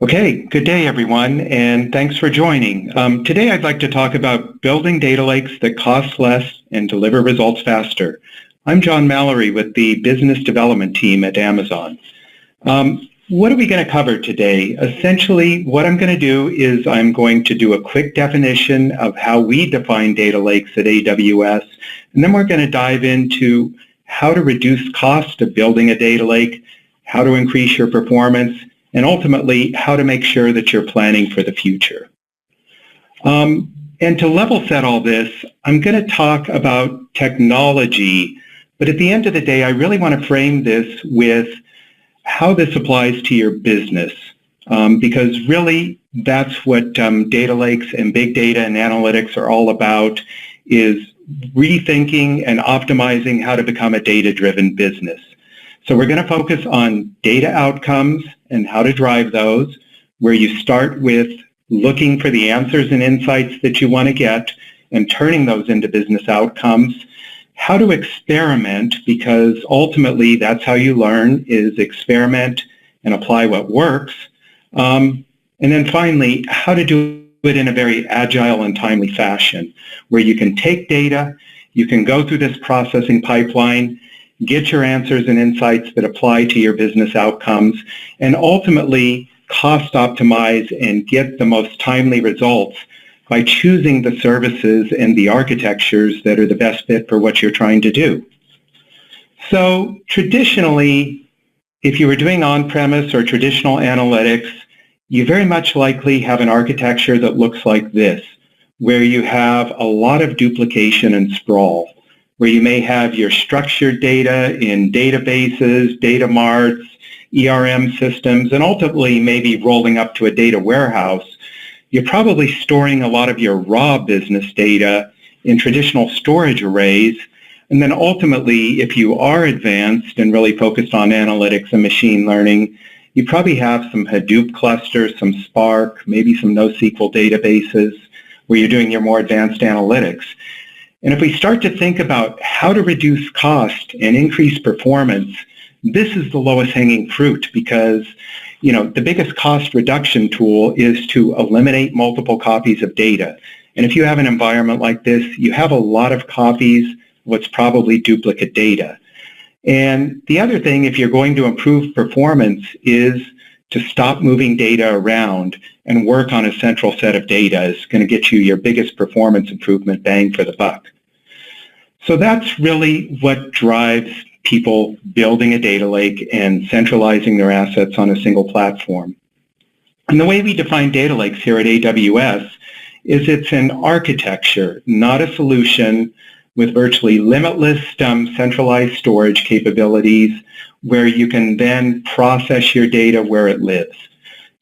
Okay, good day everyone, and thanks for joining. Today I'd like to talk about building data lakes that cost less and deliver results faster. I'm John Mallory with the business development team at Amazon. What are we going to cover today? Essentially, what I'm going to do is I'm going to do a quick definition of how we define data lakes at AWS, and then we're going to dive into how to reduce cost of building a data lake, how to increase your performance, and ultimately how to make sure that you're planning for the future. And to level set all this, I'm going to talk about technology, but at the end of the day, I really want to frame this with how this applies to your business, because really that's what data lakes and big data and analytics are all about, is rethinking and optimizing how to become a data-driven business. So we're going to focus on data outcomes and how to drive those, where you start with looking for the answers and insights that you want to get and turning those into business outcomes, how to experiment, because ultimately that's how you learn, is experiment and apply what works, and then finally, how to do it in a very agile and timely fashion, where you can take data, you can go through this processing pipeline, get your answers and insights that apply to your business outcomes, and ultimately cost optimize and get the most timely results by choosing the services and the architectures that are the best fit for what you're trying to do. So traditionally, if you were doing on-premise or traditional analytics, you very much likely have an architecture that looks like this, where you have a lot of duplication and sprawl, where you may have your structured data in databases, data marts, ERM systems, and ultimately maybe rolling up to a data warehouse. You're probably storing a lot of your raw business data in traditional storage arrays. And then ultimately, if you are advanced and really focused on analytics and machine learning, you probably have some Hadoop clusters, some Spark, maybe some NoSQL databases where you're doing your more advanced analytics. And if we start to think about how to reduce cost and increase performance, this is the lowest hanging fruit, because the biggest cost reduction tool is to eliminate multiple copies of data. And if you have an environment like this, you have a lot of copies of what's probably duplicate data. And the other thing, if you're going to improve performance, is to stop moving data around and work on a central set of data. Is going to get you your biggest performance improvement bang for the buck. So that's really what drives people building a data lake and centralizing their assets on a single platform. And the way we define data lakes here at AWS is it's an architecture, not a solution, with virtually limitless centralized storage capabilities, where you can then process your data where it lives.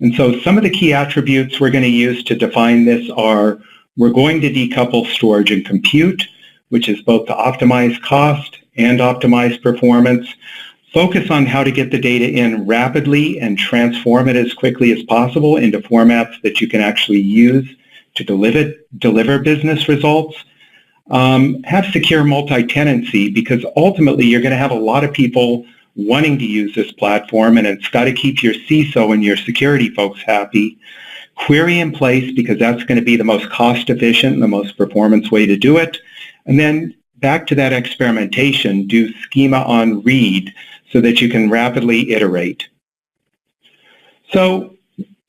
And so some of the key attributes we're going to use to define this are, we're going to decouple storage and compute, which is both to optimize cost and optimize performance. Focus on how to get the data in rapidly and transform it as quickly as possible into formats that you can actually use to deliver business results. Have secure multi-tenancy, because ultimately you're going to have a lot of people wanting to use this platform, and it's got to keep your CISO and your security folks happy. Query in place, because that's going to be the most cost efficient and the most performance way to do it. And then back to that experimentation, do schema on read so that you can rapidly iterate. So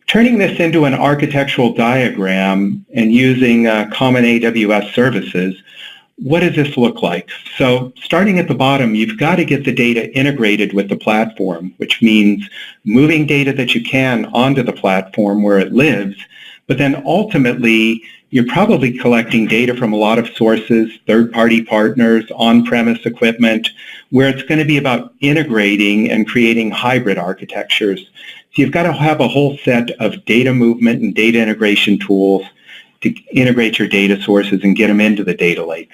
turning this into an architectural diagram and using common AWS services, what does this look like? So starting at the bottom, you've got to get the data integrated with the platform, which means moving data that you can onto the platform where it lives, but then ultimately you're probably collecting data from a lot of sources, third-party partners, on-premise equipment, where it's going to be about integrating and creating hybrid architectures. So you've got to have a whole set of data movement and data integration tools to integrate your data sources and get them into the data lake.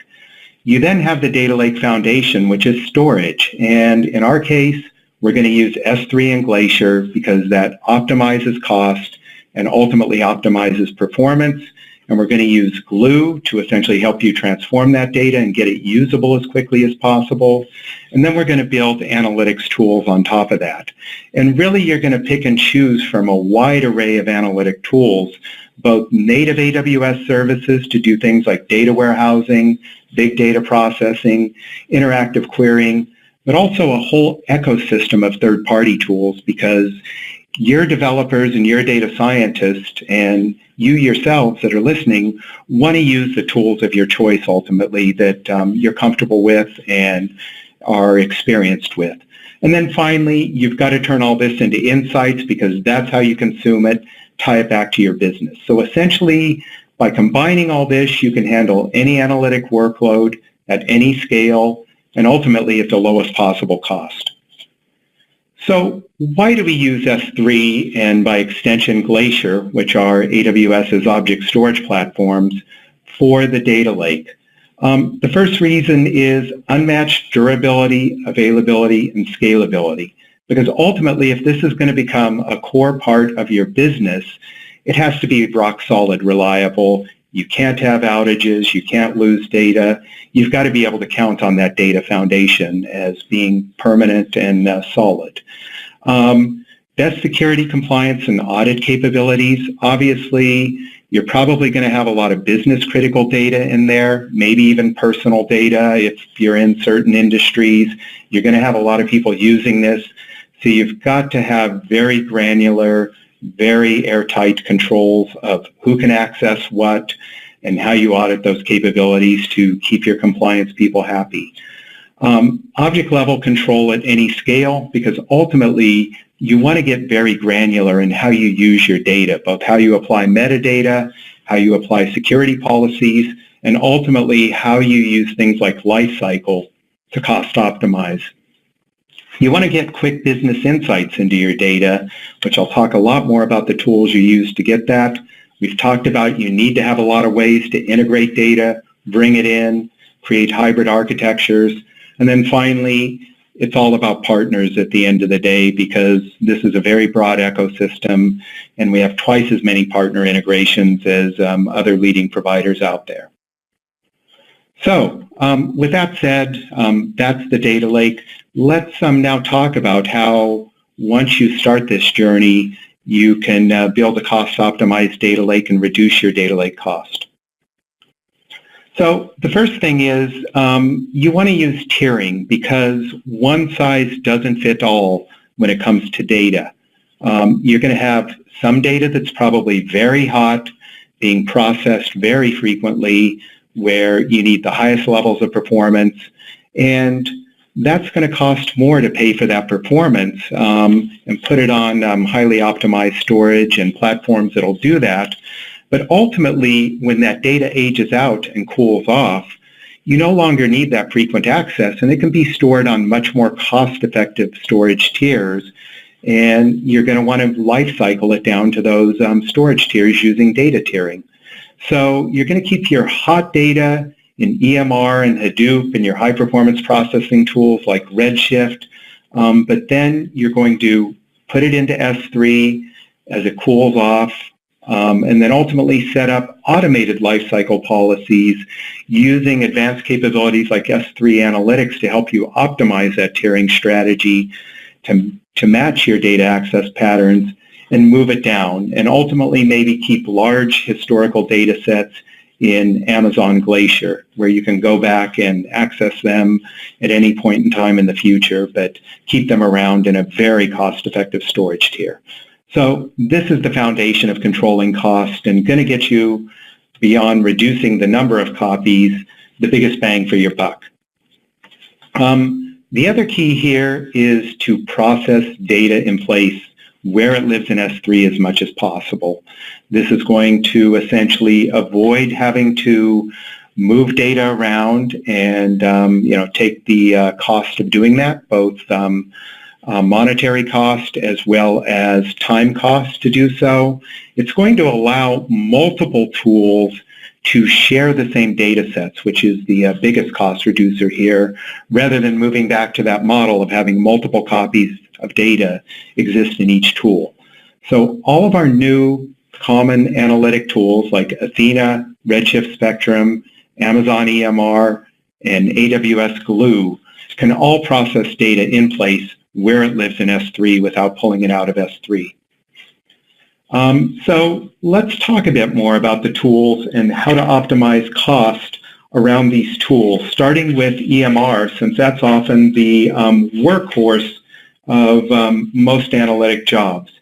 You then have the data lake foundation, which is storage. And in our case, we're going to use S3 and Glacier, because that optimizes cost and ultimately optimizes performance and we're going to use Glue to essentially help you transform that data and get it usable as quickly as possible. And then we're going to build analytics tools on top of that. And really, you're going to pick and choose from a wide array of analytic tools, both native AWS services to do things like data warehousing, big data processing, interactive querying, but also a whole ecosystem of third-party tools, because your developers and your data scientists and you yourselves that are listening want to use the tools of your choice ultimately that you're comfortable with and are experienced with. And then finally, you've got to turn all this into insights, because that's how you consume it, tie it back to your business. So essentially, by combining all this, you can handle any analytic workload at any scale and ultimately at the lowest possible cost. So why do we use S3 and by extension Glacier, which are AWS's object storage platforms, for the data lake? The first reason is unmatched durability, availability, and scalability. Because ultimately, if this is going to become a core part of your business, it has to be rock solid, reliable. You can't have outages. You can't lose data. You've got to be able to count on that data foundation as being permanent and solid. Best security, compliance, and audit capabilities. Obviously, you're probably going to have a lot of business critical data in there, maybe even personal data if you're in certain industries. You're going to have a lot of people using this. So you've got to have very granular, very airtight controls of who can access what and how you audit those capabilities to keep your compliance people happy. Object level control at any scale, because ultimately you want to get very granular in how you use your data, both how you apply metadata, how you apply security policies, and ultimately how you use things like lifecycle to cost optimize. You want to get quick business insights into your data, which I'll talk a lot more about the tools you use to get that. We've talked about you need to have a lot of ways to integrate data, bring it in, create hybrid architectures. And then finally, it's all about partners at the end of the day, because this is a very broad ecosystem and we have twice as many partner integrations as other leading providers out there. So with that said, that's the data lake. Let's now talk about how once you start this journey, you can build a cost-optimized data lake and reduce your data lake cost. So the first thing is you want to use tiering, because one size doesn't fit all when it comes to data. You're going to have some data that's probably very hot, being processed very frequently, where you need the highest levels of performance, and that's going to cost more to pay for that performance and put it on highly optimized storage and platforms that'll do that. But ultimately, when that data ages out and cools off, you no longer need that frequent access, and it can be stored on much more cost-effective storage tiers, and you're going to want to life cycle it down to those storage tiers using data tiering. So you're going to keep your hot data in EMR and Hadoop and your high-performance processing tools like Redshift, but then you're going to put it into S3 as it cools off, and then ultimately set up automated lifecycle policies using advanced capabilities like S3 Analytics to help you optimize that tiering strategy to match your data access patterns and move it down, and ultimately maybe keep large historical data sets in Amazon Glacier, where you can go back and access them at any point in time in the future, but keep them around in a very cost-effective storage tier. So this is the foundation of controlling cost and going to get you, beyond reducing the number of copies, the biggest bang for your buck. The other key here is to process data in place where it lives in S3 as much as possible. This is going to essentially avoid having to move data around and take the cost of doing that, both monetary cost as well as time cost to do so. It's going to allow multiple tools to share the same data sets, which is the biggest cost reducer here, rather than moving back to that model of having multiple copies of data exist in each tool. So all of our new common analytic tools like Athena, Redshift Spectrum, Amazon EMR, and AWS Glue can all process data in place where it lives in S3 without pulling it out of S3. So let's talk a bit more about the tools and how to optimize cost around these tools, starting with EMR, since that's often the workhorse of most analytic jobs.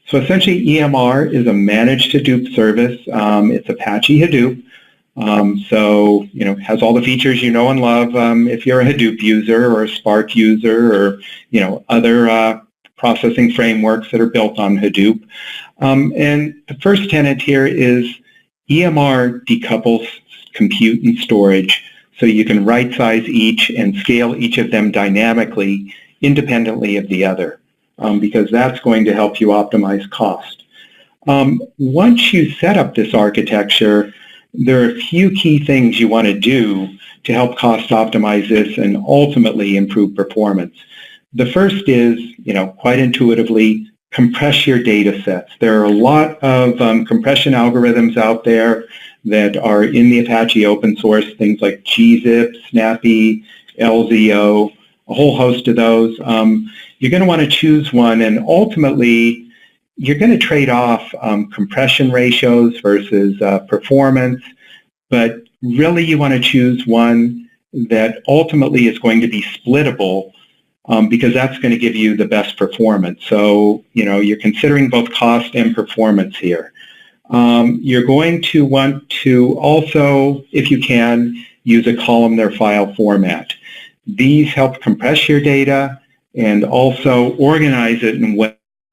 So essentially, EMR is a managed Hadoop service. It's Apache Hadoop. So, has all the features you know and love if you're a Hadoop user or a Spark user or, other processing frameworks that are built on Hadoop. And the first tenet here is EMR decouples compute and storage so you can right-size each and scale each of them dynamically independently of the other, because that's going to help you optimize cost. Once you set up this architecture, there are a few key things you want to do to help cost optimize this and ultimately improve performance. The first is, quite intuitively, compress your data sets. There are a lot of compression algorithms out there that are in the Apache open source, things like gzip, Snappy, LZO, a whole host of those. You're going to want to choose one, and ultimately, you're going to trade off compression ratios versus performance, but really you want to choose one that ultimately is going to be splittable, because that's going to give you the best performance. So, you're considering both cost and performance here. You're going to want to also, if you can, use a columnar file format. These help compress your data and also organize it in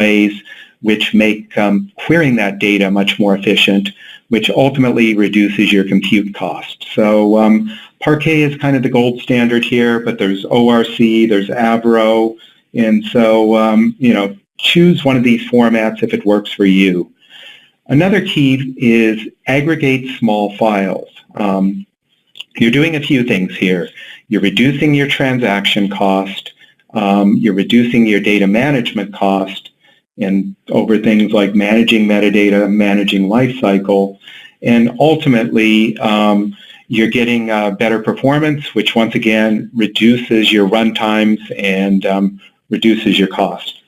ways which make querying that data much more efficient, which ultimately reduces your compute cost. So Parquet is kind of the gold standard here, but there's ORC, there's Avro, and so choose one of these formats if it works for you. Another key is aggregate small files. You're doing a few things here. You're reducing your transaction cost, you're reducing your data management cost, and over things like managing metadata, managing lifecycle, and ultimately you're getting better performance, which once again reduces your runtimes and reduces your cost.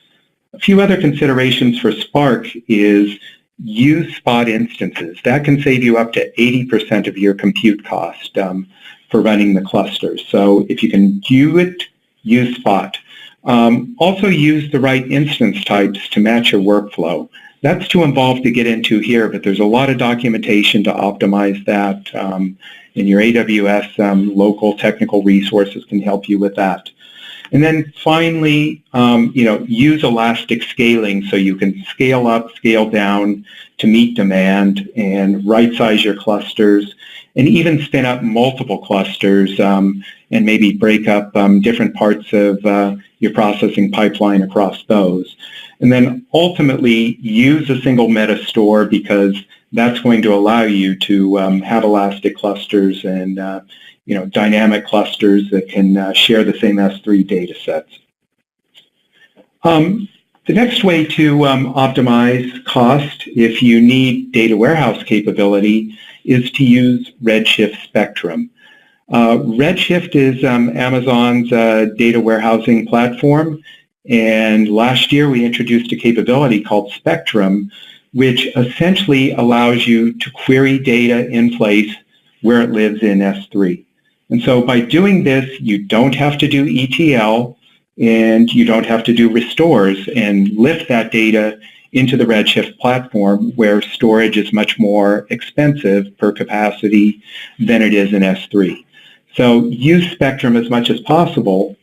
A few other considerations for Spark is use spot instances. That can save you up to 80% of your compute cost for running the clusters. So if you can do it, use Spot. Also use the right instance types to match your workflow. That's too involved to get into here, but there's a lot of documentation to optimize that, and your AWS local technical resources can help you with that. And then finally, use elastic scaling so you can scale up, scale down to meet demand and right-size your clusters, and even spin up multiple clusters and maybe break up different parts of your processing pipeline across those. And then ultimately use a single meta store, because that's going to allow you to have elastic clusters and dynamic clusters that can share the same S3 data sets. The next way to optimize cost, if you need data warehouse capability, is to use Redshift Spectrum. Redshift is Amazon's data warehousing platform, and last year we introduced a capability called Spectrum, which essentially allows you to query data in place where it lives in S3. And so by doing this, you don't have to do ETL and you don't have to do restores and lift that data into the Redshift platform, where storage is much more expensive per capacity than it is in S3. So use Spectrum as much as possible.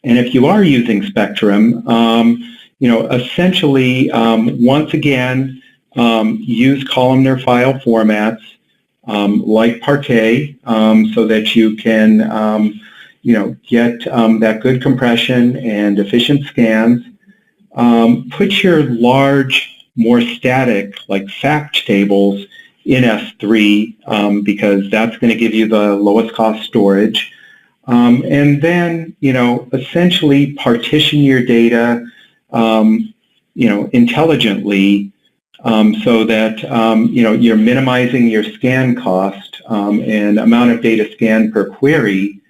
And if you are using Spectrum, essentially, once again, use columnar file formats like Parquet, so that you can, get that good compression and efficient scans. Put your large, more static, like fact tables in S3, because that's going to give you the lowest cost storage. And then, essentially partition your data, intelligently so that you're minimizing your scan cost and amount of data scanned per query.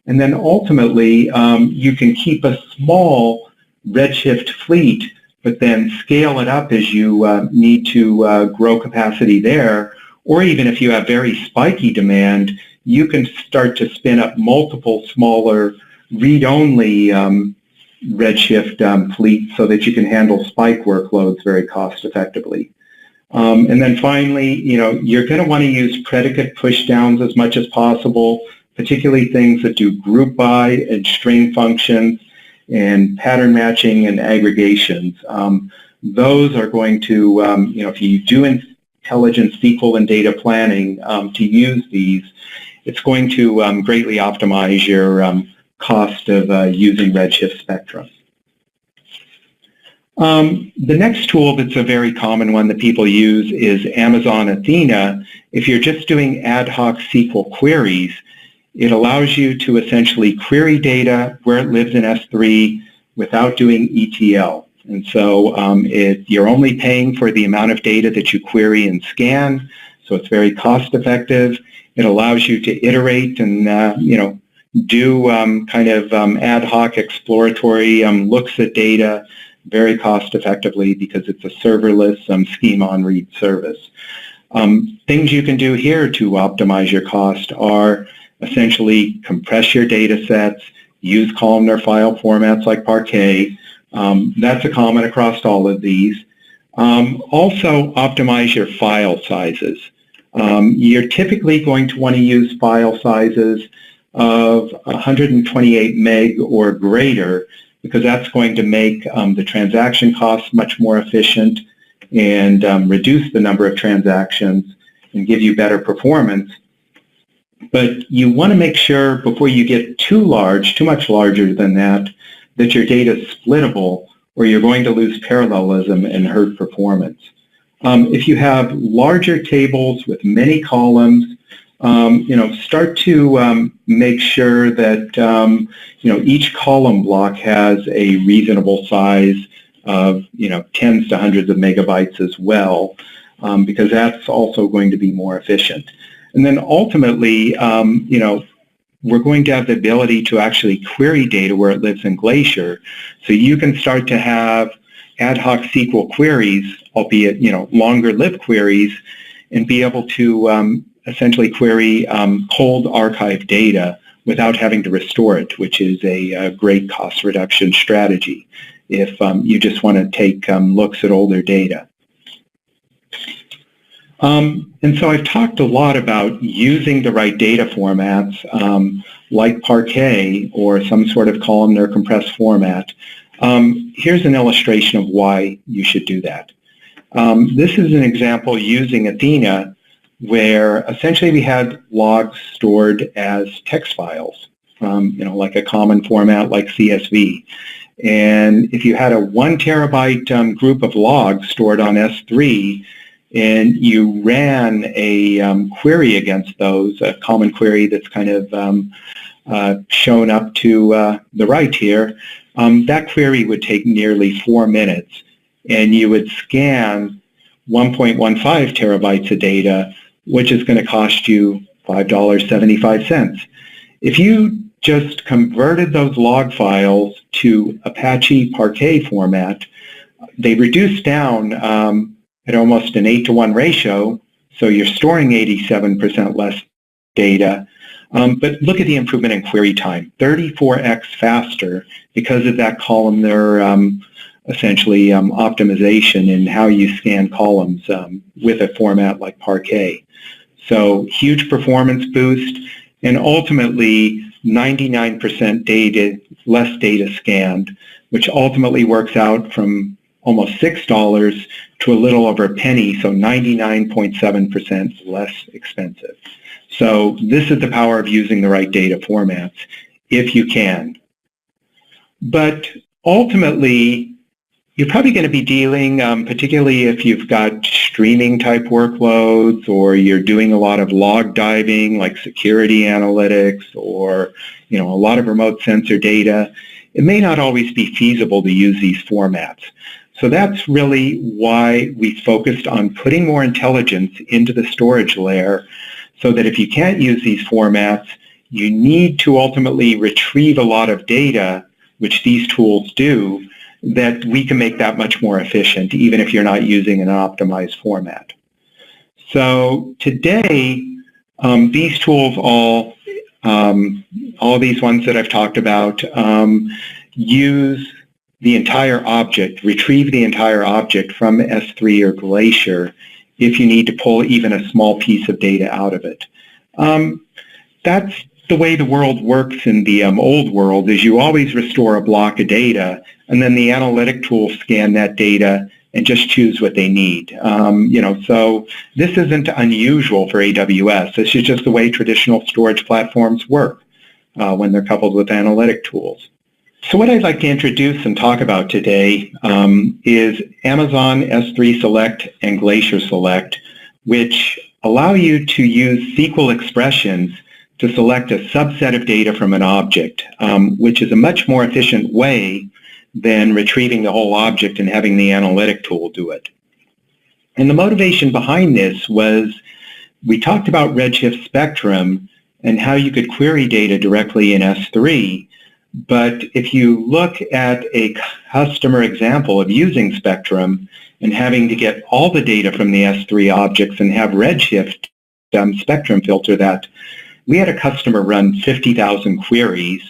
And then ultimately, you can keep a small Redshift fleet, but then scale it up as you need to grow capacity there. Or even if you have very spiky demand, you can start to spin up multiple smaller read-only Redshift fleets so that you can handle spike workloads very cost effectively. And then finally, you're going to want to use predicate pushdowns as much as possible, particularly things that do group by and string functions and pattern matching and aggregations. Those are going to, if you do intelligent SQL and data planning to use these, it's going to greatly optimize your cost of using Redshift Spectrum. The next tool that's a very common one that people use is Amazon Athena. If you're just doing ad hoc SQL queries, it allows you to essentially query data where it lives in S3 without doing ETL. And so you're only paying for the amount of data that you query and scan, so it's very cost effective. It allows you to iterate and do kind of ad hoc exploratory looks at data very cost effectively because it's a serverless schema on read service. Things you can do here to optimize your cost are essentially compress your data sets, use columnar file formats like Parquet. That's a common across all of these. Also optimize your file sizes. You're typically going to want to use file sizes of 128 meg or greater because that's going to make the transaction costs much more efficient and reduce the number of transactions and give you better performance. But you want to make sure before you get too much larger than that your data is splittable or you're going to lose parallelism and hurt performance. If you have larger tables with many columns, start to make sure that, each column block has a reasonable size of, tens to hundreds of megabytes as well, because that's also going to be more efficient. And then ultimately, we're going to have the ability to actually query data where it lives in Glacier. So you can start to have ad hoc SQL queries, albeit, longer-lived queries, and be able to essentially query cold archive data without having to restore it, which is a great cost reduction strategy if you just want to take looks at older data. And so I've talked a lot about using the right data formats like Parquet or some sort of columnar compressed format. Here's an illustration of why you should do that. This is an example using Athena where essentially we had logs stored as text files, like a common format like CSV. And if you had a 1 terabyte group of logs stored on S3, and you ran a query against those, a common query that's kind of shown up to the right here, that query would take nearly 4 minutes, and you would scan 1.15 terabytes of data, which is going to cost you $5.75. If you just converted those log files to Apache Parquet format, they reduce down at almost an 8-to-1 ratio, so you're storing 87% less data. But look at the improvement in query time, 34x faster because of that columnar essentially optimization in how you scan columns with a format like Parquet. So huge performance boost, and ultimately 99% less data scanned, which ultimately works out from almost $6 to a little over a penny, so 99.7% less expensive. So this is the power of using the right data formats, if you can. But ultimately, you're probably going to be dealing, particularly if you've got streaming type workloads or you're doing a lot of log diving like security analytics or a lot of remote sensor data, it may not always be feasible to use these formats. So that's really why we focused on putting more intelligence into the storage layer so that if you can't use these formats, you need to ultimately retrieve a lot of data, which these tools do, that we can make that much more efficient, even if you're not using an optimized format. So today, these tools all these ones that I've talked about, use the entire object, retrieve the entire object from S3 or Glacier if you need to pull even a small piece of data out of it. That's the way the world works in the old world, is you always restore a block of data, and then the analytic tools scan that data and just choose what they need. So this isn't unusual for AWS. This is just the way traditional storage platforms work when they're coupled with analytic tools. So what I'd like to introduce and talk about today is Amazon S3 Select and Glacier Select, which allow you to use SQL expressions to select a subset of data from an object, which is a much more efficient way than retrieving the whole object and having the analytic tool do it. And the motivation behind this was we talked about Redshift Spectrum and how you could query data directly in S3. But if you look at a customer example of using Spectrum and having to get all the data from the S3 objects and have Redshift Spectrum filter that, we had a customer run 50,000 queries,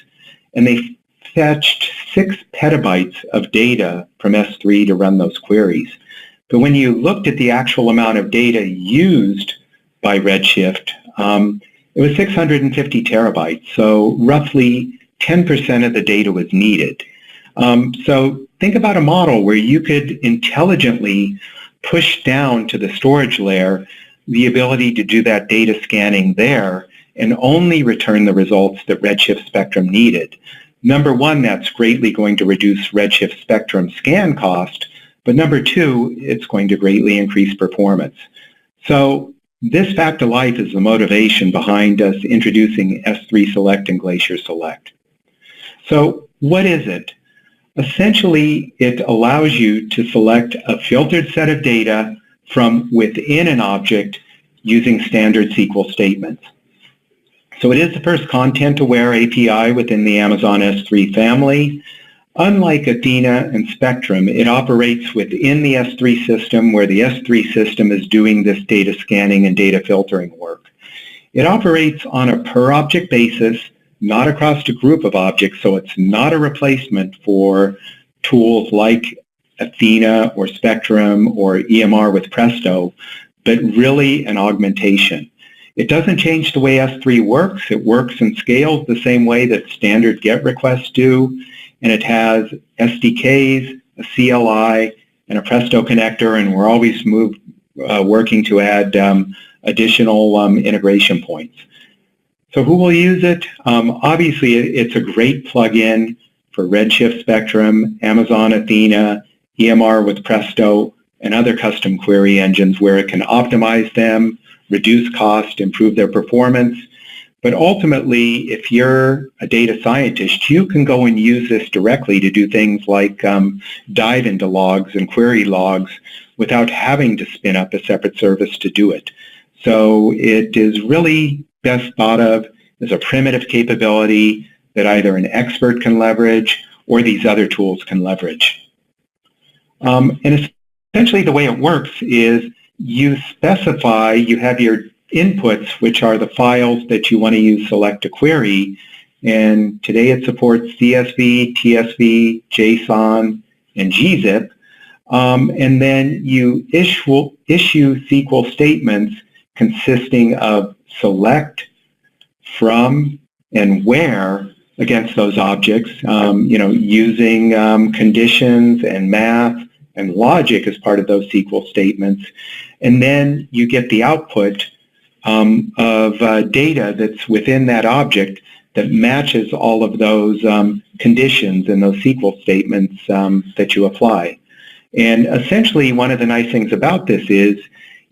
and they fetched 6 petabytes of data from S3 to run those queries. But when you looked at the actual amount of data used by Redshift, it was 650 terabytes, so roughly 10% of the data was needed. So think about a model where you could intelligently push down to the storage layer the ability to do that data scanning there and only return the results that Redshift Spectrum needed. Number one, that's greatly going to reduce Redshift Spectrum scan cost, but number two, it's going to greatly increase performance. So this fact of life is the motivation behind us introducing S3 Select and Glacier Select. So what is it? Essentially, it allows you to select a filtered set of data from within an object using standard SQL statements. So it is the first content-aware API within the Amazon S3 family. Unlike Athena and Spectrum, it operates within the S3 system where the S3 system is doing this data scanning and data filtering work. It operates on a per-object basis, not across a group of objects, so it's not a replacement for tools like Athena or Spectrum or EMR with Presto, but really an augmentation. It doesn't change the way S3 works. It works and scales the same way that standard GET requests do, and it has SDKs, a CLI, and a Presto connector, and we're always working to add additional integration points. So who will use it? Obviously, it's a great plugin for Redshift Spectrum, Amazon Athena, EMR with Presto, and other custom query engines where it can optimize them, reduce cost, improve their performance. But ultimately, if you're a data scientist, you can go and use this directly to do things like dive into logs and query logs without having to spin up a separate service to do it. So it is really best thought of as a primitive capability that either an expert can leverage or these other tools can leverage. And essentially the way it works is you specify, you have your inputs, which are the files that you want to use select to query. And today it supports CSV, TSV, JSON, and gzip. And then you issue SQL statements consisting of select, from, and where against those objects, using conditions and math and logic as part of those SQL statements. And then you get the output of data that's within that object that matches all of those conditions and those SQL statements that you apply. And essentially, one of the nice things about this is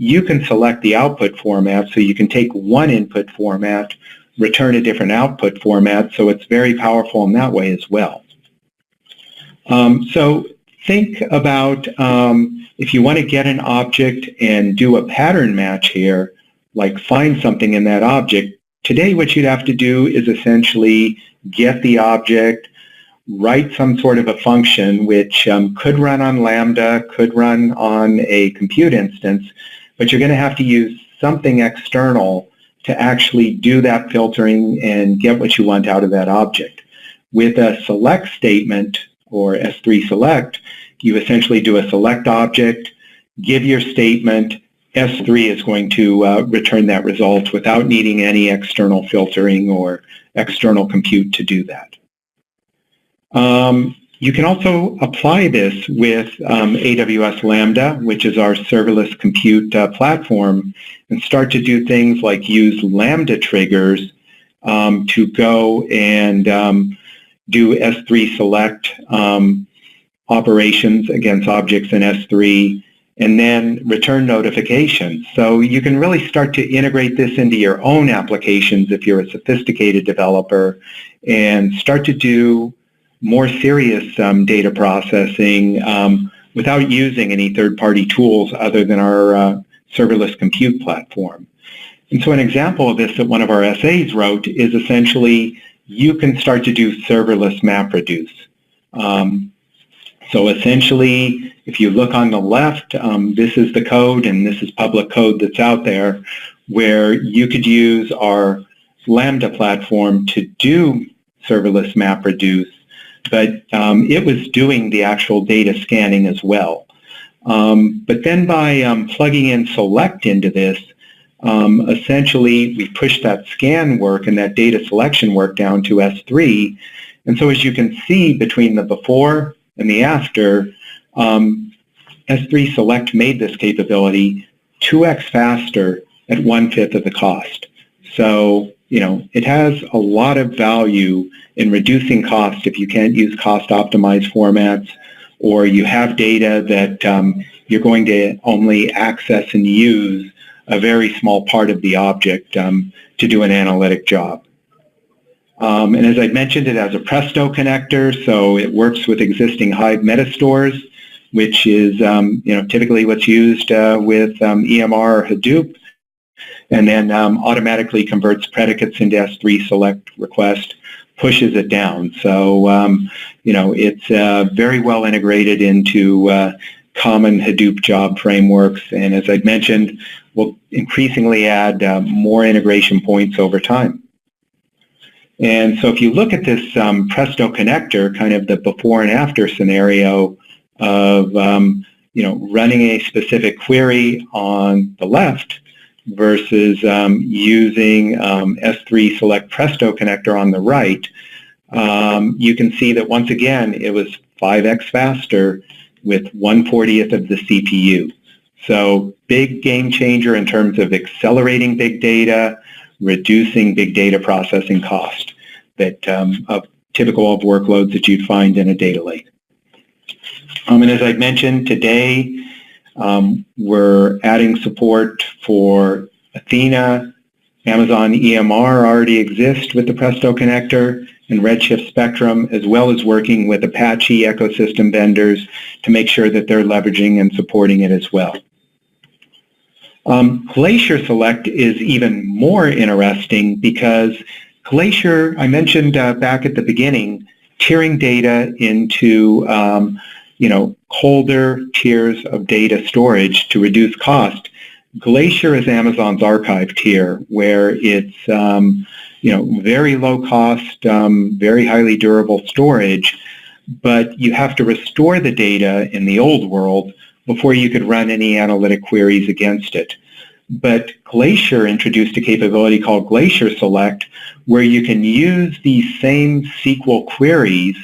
you can select the output format, so you can take one input format, return a different output format, so it's very powerful in that way as well. So think about if you want to get an object and do a pattern match here, like find something in that object, today what you'd have to do is essentially get the object, write some sort of a function which could run on Lambda, could run on a compute instance, but you're going to have to use something external to actually do that filtering and get what you want out of that object. With a select statement, or S3 select, you essentially do a select object, give your statement, S3 is going to return that result without needing any external filtering or external compute to do that. You can also apply this with AWS Lambda, which is our serverless compute platform, and start to do things like use Lambda triggers to go and do S3 select operations against objects in S3, and then return notifications. So you can really start to integrate this into your own applications if you're a sophisticated developer, and start to do more serious data processing without using any third-party tools other than our serverless compute platform. And so an example of this that one of our SAs wrote is essentially you can start to do serverless MapReduce. So essentially, if you look on the left, this is the code, and this is public code that's out there, where you could use our Lambda platform to do serverless MapReduce, but it was doing the actual data scanning as well. But then by plugging in select into this, essentially we pushed that scan work and that data selection work down to S3. And so as you can see between the before and the after, S3 select made this capability 2x faster at 1/5 of the cost. So, it has a lot of value in reducing cost if you can't use cost-optimized formats, or you have data that you're going to only access and use a very small part of the object to do an analytic job. And as I mentioned, it has a Presto connector, so it works with existing Hive metastores, which is typically what's used with EMR or Hadoop, and then automatically converts predicates into S3 select request, pushes it down. So, it's very well integrated into common Hadoop job frameworks, and as I mentioned, we'll increasingly add more integration points over time. And so if you look at this Presto connector, kind of the before and after scenario of running a specific query on the left versus using S3 select Presto connector on the right, you can see that once again it was 5x faster with 1/40th of the CPU. So big game changer in terms of accelerating big data, reducing big data processing cost that typical of workloads that you'd find in a data lake. And as I mentioned today, we're adding support for Athena. Amazon EMR already exists with the Presto connector and Redshift Spectrum, as well as working with Apache ecosystem vendors to make sure that they're leveraging and supporting it as well. Glacier Select is even more interesting because Glacier, I mentioned back at the beginning, tiering data into colder tiers of data storage to reduce cost. Glacier is Amazon's archive tier, where it's very low cost, very highly durable storage, but you have to restore the data in the old world before you could run any analytic queries against it. But Glacier introduced a capability called Glacier Select, where you can use these same SQL queries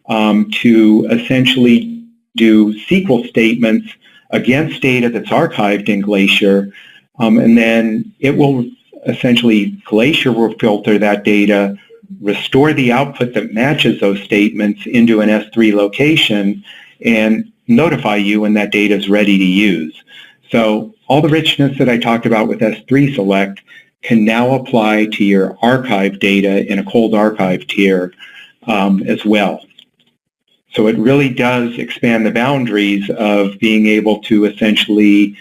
to essentially do SQL statements against data that's archived in Glacier, and then it will essentially, Glacier will filter that data, restore the output that matches those statements into an S3 location, and notify you when that data is ready to use. So all the richness that I talked about with S3 Select can now apply to your archive data in a cold archive tier as well. So it really does expand the boundaries of being able to essentially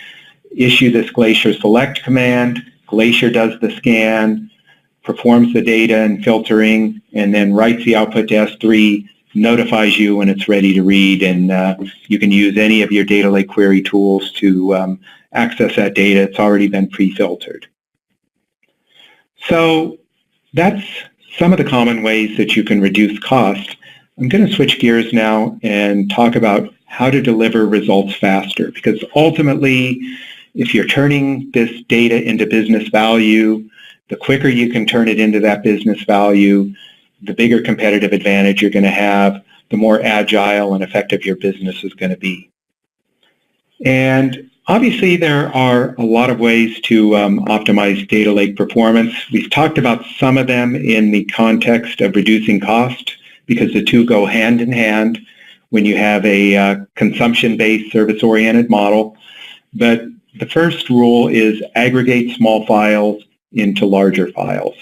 issue this Glacier select command. Glacier does the scan, performs the data and filtering, and then writes the output to S3, notifies you when it's ready to read, and you can use any of your data lake query tools to access that data. It's already been pre-filtered. So that's some of the common ways that you can reduce cost. I'm going to switch gears now and talk about how to deliver results faster, because ultimately, if you're turning this data into business value, the quicker you can turn it into that business value, the bigger competitive advantage you're going to have, the more agile and effective your business is going to be. And obviously, there are a lot of ways to optimize data lake performance. We've talked about some of them in the context of reducing cost, because the two go hand in hand when you have a consumption-based, service-oriented model. But the first rule is aggregate small files into larger files.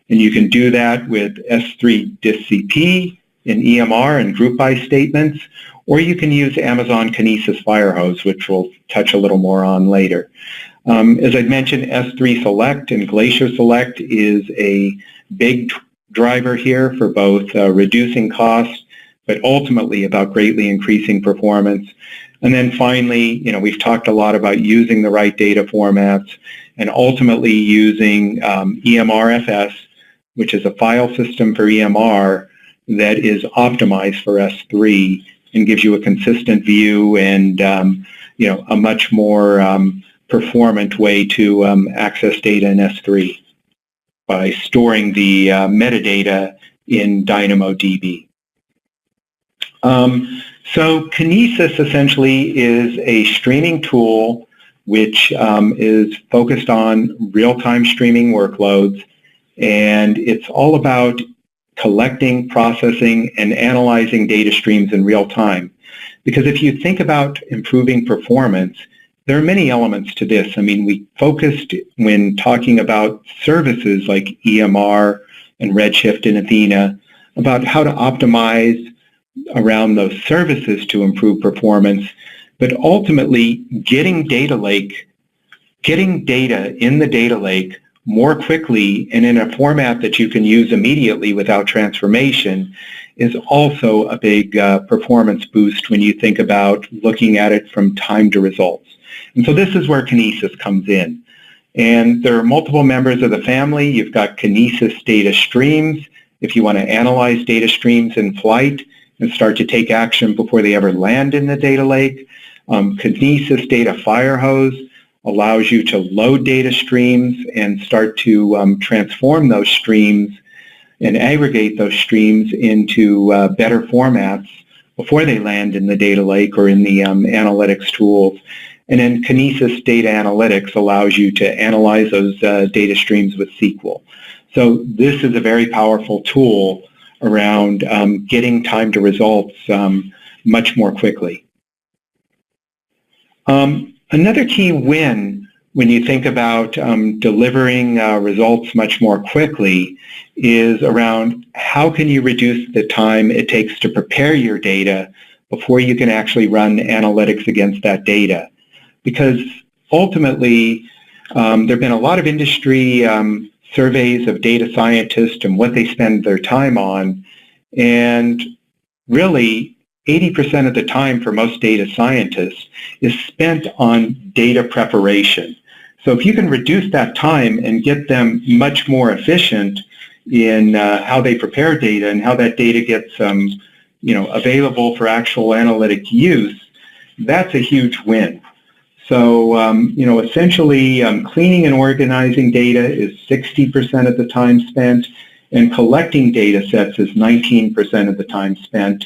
And you can do that with S3 DistCP in EMR and group by statements, or you can use Amazon Kinesis Firehose, which we'll touch a little more on later. As I mentioned, S3 Select and Glacier Select is a big driver here for both reducing costs, but ultimately about greatly increasing performance. And then finally, we've talked a lot about using the right data formats and ultimately using EMRFS, which is a file system for EMR that is optimized for S3 and gives you a consistent view and a much more performant way to access data in S3 by storing the metadata in DynamoDB. So Kinesis essentially is a streaming tool which is focused on real-time streaming workloads, and it's all about collecting, processing, and analyzing data streams in real time. Because if you think about improving performance, there are many elements to this. I mean, we focused when talking about services like EMR and Redshift and Athena about how to optimize around those services to improve performance, but ultimately getting data in the data lake more quickly and in a format that you can use immediately without transformation is also a big performance boost when you think about looking at it from time to results. And so this is where Kinesis comes in. And there are multiple members of the family. You've got Kinesis data streams if you want to analyze data streams in flight and start to take action before they ever land in the data lake. Kinesis Data Firehose allows you to load data streams and start to transform those streams and aggregate those streams into better formats before they land in the data lake or in the analytics tools. And then Kinesis Data Analytics allows you to analyze those data streams with SQL. So this is a very powerful tool around getting time to results much more quickly. Another key win when you think about delivering results much more quickly is around how can you reduce the time it takes to prepare your data before you can actually run analytics against that data. Because ultimately, there have been a lot of industry surveys of data scientists and what they spend their time on, and really 80% of the time for most data scientists is spent on data preparation. So if you can reduce that time and get them much more efficient in how they prepare data and how that data gets available for actual analytic use, that's a huge win. So essentially cleaning and organizing data is 60% of the time spent, and collecting data sets is 19% of the time spent.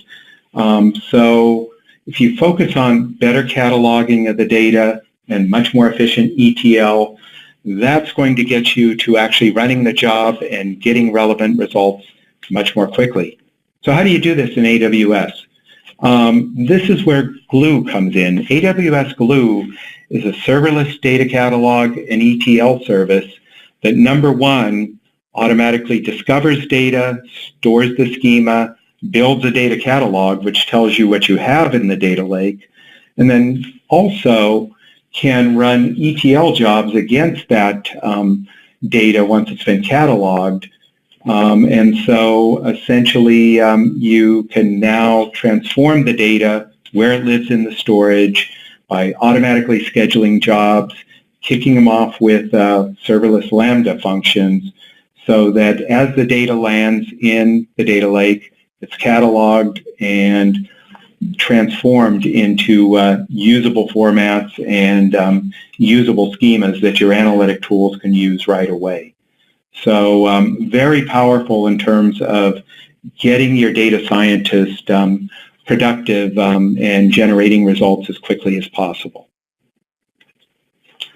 So if you focus on better cataloging of the data and much more efficient ETL, that's going to get you to actually running the job and getting relevant results much more quickly. So how do you do this in AWS? This is where Glue comes in. AWS Glue is a serverless data catalog and ETL service that, number one, automatically discovers data, stores the schema, builds a data catalog, which tells you what you have in the data lake, and then also can run ETL jobs against that data once it's been cataloged. And so essentially you can now transform the data where it lives in the storage by automatically scheduling jobs, kicking them off with serverless Lambda functions, so that as the data lands in the data lake, it's cataloged and transformed into usable formats and usable schemas that your analytic tools can use right away. So very powerful in terms of getting your data scientist productive and generating results as quickly as possible.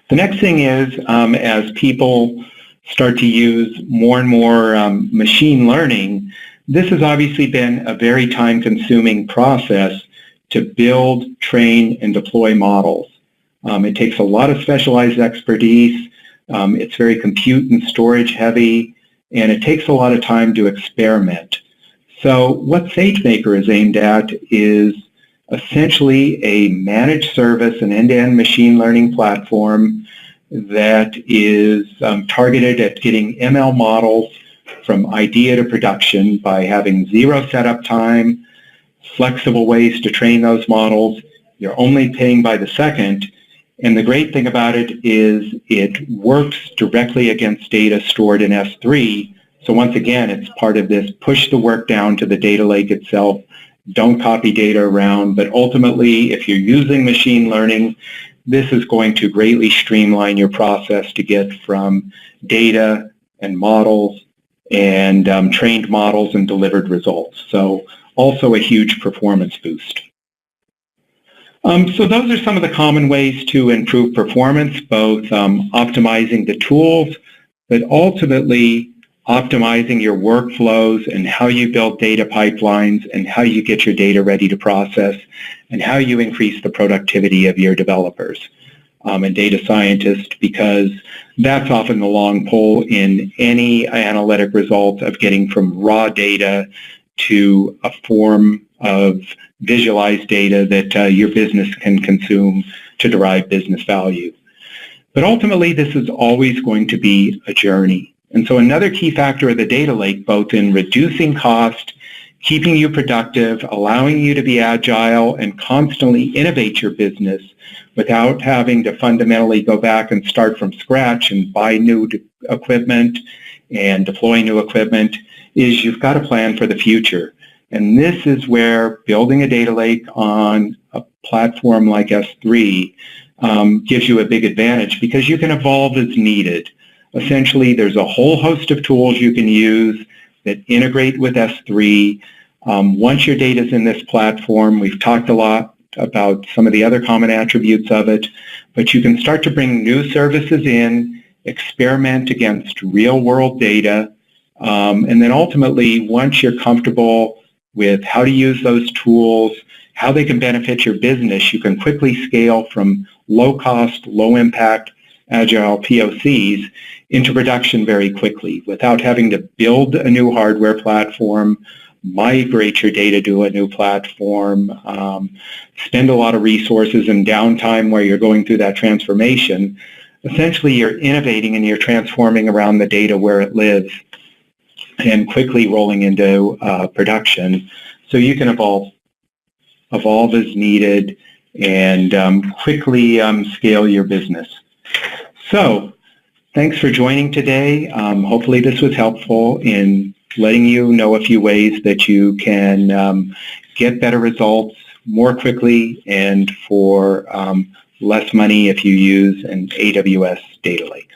The next thing is, as people start to use more and more machine learning, this has obviously been a very time-consuming process to build, train, and deploy models. It takes a lot of specialized expertise. It's very compute and storage heavy, and it takes a lot of time to experiment. So what SageMaker is aimed at is essentially a managed service, an end-to-end machine learning platform that is targeted at getting ML models from idea to production by having zero setup time, flexible ways to train those models. You're only paying by the second. And the great thing about it is it works directly against data stored in S3. So once again, it's part of this push the work down to the data lake itself. Don't copy data around. But ultimately, if you're using machine learning, this is going to greatly streamline your process to get from data and models and trained models and delivered results. So also a huge performance boost. So those are some of the common ways to improve performance, both optimizing the tools, but ultimately optimizing your workflows and how you build data pipelines and how you get your data ready to process and how you increase the productivity of your developers and data scientists, because that's often the long pole in any analytic result of getting from raw data to a form of visualized data that your business can consume to derive business value. But ultimately, this is always going to be a journey. And so another key factor of the data lake, both in reducing cost, keeping you productive, allowing you to be agile, and constantly innovate your business without having to fundamentally go back and start from scratch and buy new equipment and deploy new equipment, is you've got a plan for the future. And this is where building a data lake on a platform like S3 gives you a big advantage, because you can evolve as needed. Essentially, there's a whole host of tools you can use that integrate with S3. Once your data is in this platform, we've talked a lot about some of the other common attributes of it, but you can start to bring new services in, experiment against real-world data, and then ultimately, once you're comfortable with how to use those tools, how they can benefit your business, you can quickly scale from low-cost, low-impact, agile POCs into production very quickly without having to build a new hardware platform, migrate your data to a new platform, spend a lot of resources and downtime where you're going through that transformation. Essentially, you're innovating and you're transforming around the data where it lives and quickly rolling into production, so you can evolve as needed and quickly scale your business. So thanks for joining today. Hopefully this was helpful in letting you know a few ways that you can get better results more quickly and for less money if you use an AWS data lake.